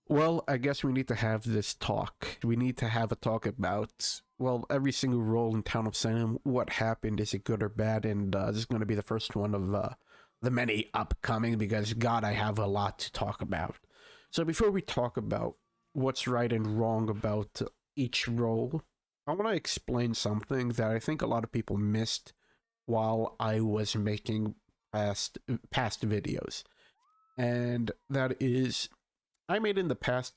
Well, I guess we need to have this talk. We need to have a talk about, well, every single role in Town of Salem. What happened? Is it good or bad? And this is going to be the first one of the many upcoming because, God, I have a lot to talk about. So before we talk about what's right and wrong about each role, I want to explain something that I think a lot of people missed while I was making past videos. And that is I made in the past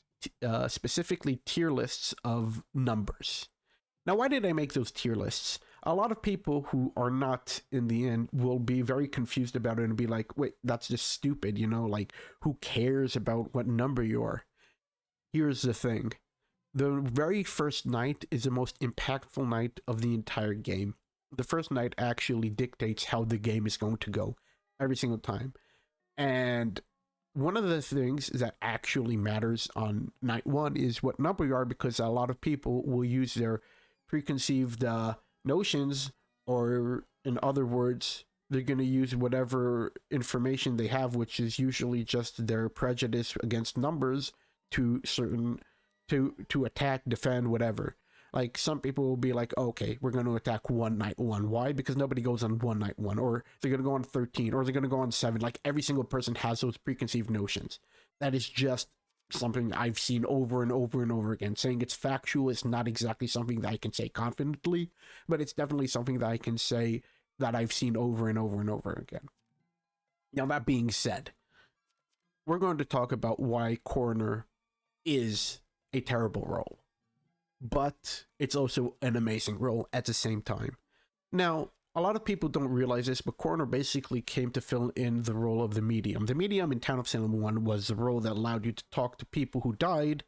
specifically tier lists of numbers. Now, why did I make those tier lists? A lot of people who are not in the end will be very confused about it and be like, wait, that's just stupid, like, who cares about what number you are? Here's the thing. The very first night is the most impactful night of the entire game. The first night actually dictates how the game is going to go every single time. And one of the things that actually matters on night one is what number you are, because a lot of people will use their preconceived notions, or in other words, they're going to use whatever information they have, which is usually just their prejudice against numbers to attack, defend, whatever. Like, some people will be like, oh, okay, we're going to attack one night one. Why? Because nobody goes on one night one. Or they're going to go on 13. Or they're going to go on 7. Like, every single person has those preconceived notions. That is just something I've seen over and over and over again. Saying it's factual is not exactly something that I can say confidently, but it's definitely something that I can say that I've seen over and over and over again. Now, that being said, we're going to talk about why Coroner is a terrible role, but it's also an amazing role at the same time. Now, a lot of people don't realize this, but Coroner basically came to fill in the role of the medium. The medium in Town of Salem 1 was the role that allowed you to talk to people who died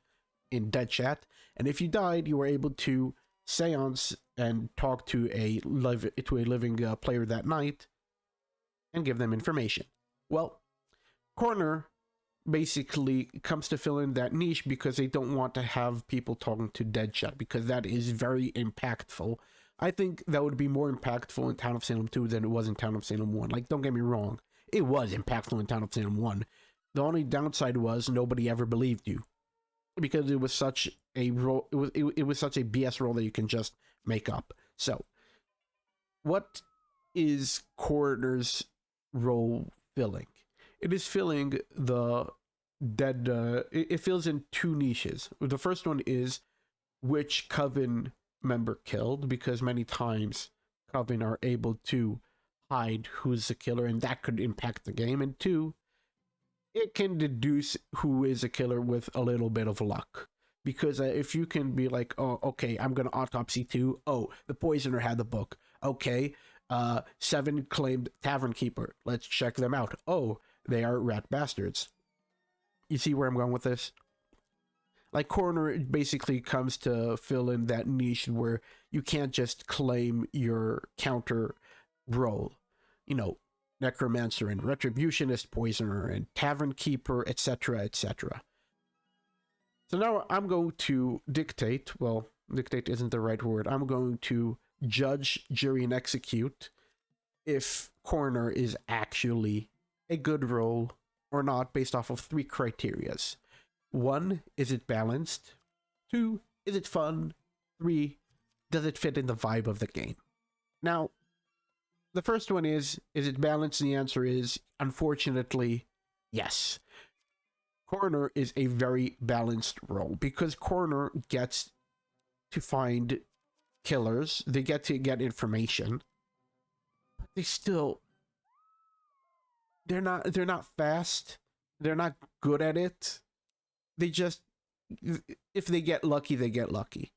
in dead chat, and if you died, you were able to seance and talk to a living player that night and give them information. Well, Coroner basically comes to fill in that niche because they don't want to have people talking to dead chat, because that is very impactful. I think that would be more impactful in Town of Salem 2 than it was in Town of Salem 1. Like, don't get me wrong, it was impactful in Town of Salem 1. The only downside was nobody ever believed you, because it was such a role. It was such a BS role that you can just make up. So, what is Coroner's role filling? It is filling the dead. It fills in two niches. The first one is which Coven member killed, because many times Coven are able to hide who's the killer, and that could impact the game. And two, it can deduce who is a killer with a little bit of luck. Because if you can be like, oh, okay, I'm going to autopsy 2. Oh, the poisoner had the book. Okay, 7 claimed Tavern Keeper. Let's check them out. Oh, they are rat bastards. You see where I'm going with this? Like, Coroner basically comes to fill in that niche where you can't just claim your counter role. Necromancer and Retributionist, Poisoner and Tavern Keeper, etc., etc. So now I'm going to dictate, well, dictate isn't the right word, I'm going to judge, jury, and execute if Coroner is actually a good role or not, based off of 3 criterias. 1, is it balanced? 2, is it fun? 3, does it fit in the vibe of the game? Now, the first one is it balanced? The answer is, unfortunately, yes. Coroner is a very balanced role, because Coroner gets to find killers, they get to get information, but they're not fast, they're not good at it. They just, if they get lucky, they get lucky.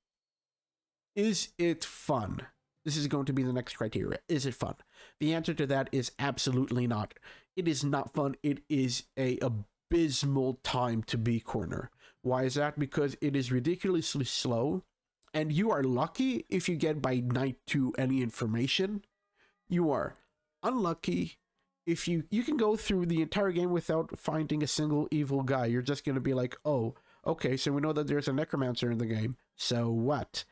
Is it fun? This is going to be the next criteria. Is it fun? The answer to that is absolutely not. It is not fun. It is a abysmal time to be Coroner. Why is that? Because it is ridiculously slow, and you are lucky if you get by night 2 any information. You are unlucky if you can go through the entire game without finding a single evil guy. You're just going to be like, oh, okay, so we know that there's a necromancer in the game. So what?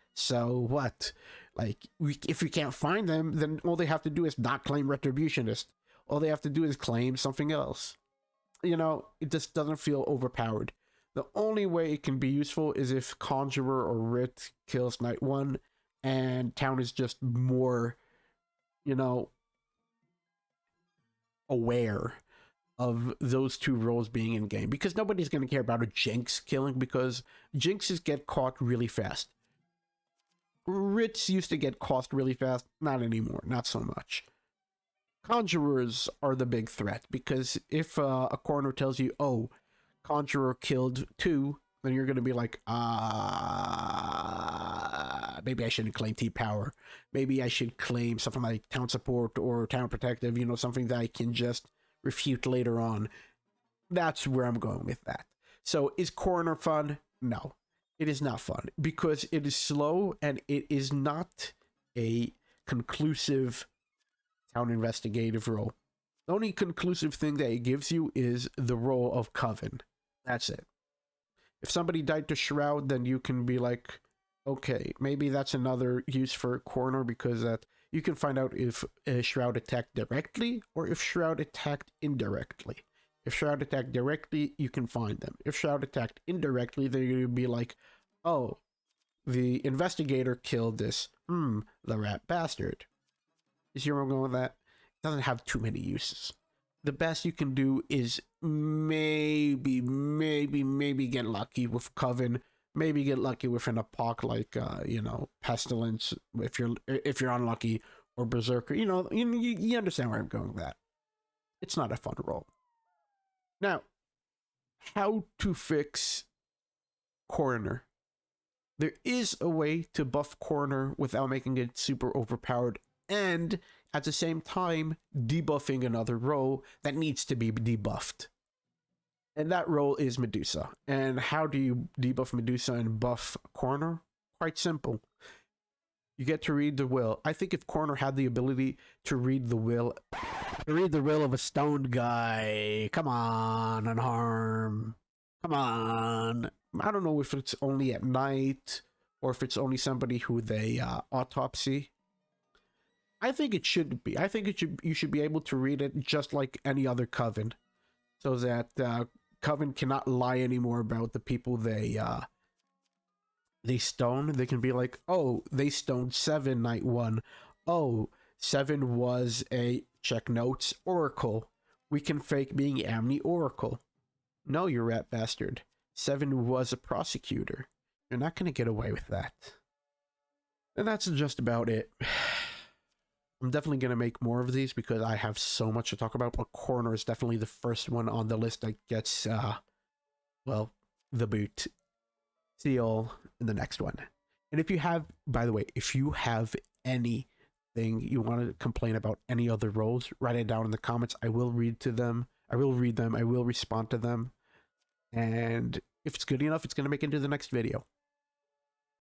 Like, if we can't find them, then all they have to do is not claim Retributionist. All they have to do is claim something else. It just doesn't feel overpowered. The only way it can be useful is if Conjurer or Writ kills Night 1 and Town is just more, you know, aware of those two roles being in game, because nobody's going to care about a Jinx killing, because Jinxes get caught really fast. Writs used to get caught really fast, not anymore, not so much. Conjurers are the big threat, because if a coroner tells you, oh, Conjurer killed 2, then you're going to be like, maybe I shouldn't claim T-Power. Maybe I should claim something like Town Support or Town Protective, you know, something that I can just refute later on. That's where I'm going with that. So is Coroner fun? No, it is not fun, because it is slow and it is not a conclusive town investigative role. The only conclusive thing that it gives you is the role of Coven. That's it. If somebody died to Shroud, then you can be like, okay, maybe that's another use for Coroner, because that you can find out if Shroud attacked directly or if Shroud attacked indirectly. If Shroud attacked directly, you can find them. If Shroud attacked indirectly, then you're going to be like, oh, the investigator killed this. The rat bastard. You see where I'm going with that? It doesn't have too many uses. The best you can do is maybe get lucky with Coven. Maybe get lucky with an Apoc like, you know, Pestilence if you're unlucky, or Berserker. You know, you understand where I'm going with that. It's not a fun role. Now, how to fix Coroner? There is a way to buff Coroner without making it super overpowered, and at the same time debuffing another role that needs to be debuffed. And that role is Medusa. And how do you debuff Medusa and buff Coroner? Quite simple. You get to read the will. I think if Coroner had the ability to read the will of a stoned guy, come on, Unharm. Come on. I don't know if it's only at night or if it's only somebody who they autopsy. I think it should be. I think you should be able to read it just like any other Coven, so that Coven cannot lie anymore about the people they stone. They can be like, oh, they stoned 7 Night 1. Oh, 7 was a check notes Oracle. We can fake being Amni Oracle. No, you rat bastard. 7 was a prosecutor. You're not going to get away with that. And that's just about it. I'm definitely going to make more of these because I have so much to talk about, but Coroner is definitely the first one on the list that gets, well, the boot. See y'all in the next one. And if you have, by the way, if you have anything you want to complain about any other roles, write it down in the comments. I will read to them. I will read them. I will respond to them. And if it's good enough, it's going to make it into the next video.